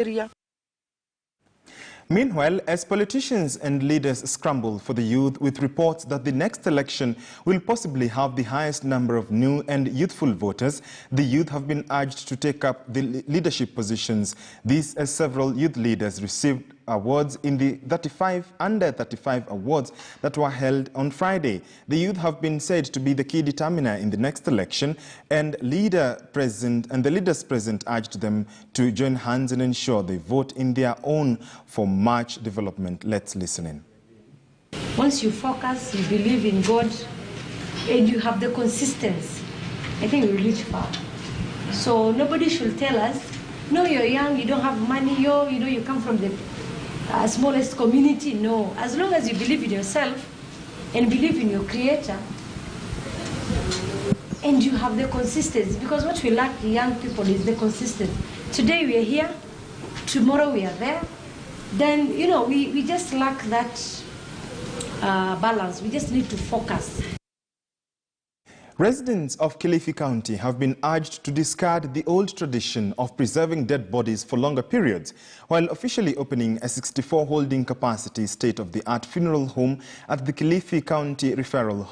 area. Meanwhile, as politicians and leaders scramble for the youth with reports that the next election will possibly have the highest number of new and youthful voters, the youth have been urged to take up the leadership positions. This as several youth leaders received awards in the Under 35 awards that were held on Friday. The youth have been said to be the key determiner in the next election, and the leaders present urged them to join hands and ensure they vote in their own for much development. Let's listen in. Once you focus, you believe in God, and you have the consistency, I think we'll reach far. So nobody should tell us, no, you're young, you don't have money, you come from the smallest community. No, as long as you believe in yourself and believe in your Creator, and you have the consistency, because what we lack young people is the consistency. Today we are here, tomorrow we are there. Then, we just lack that balance. We just need to focus. Residents of Kilifi County have been urged to discard the old tradition of preserving dead bodies for longer periods, while officially opening a 64 holding capacity state-of-the-art funeral home at the Kilifi County Referral Hospital.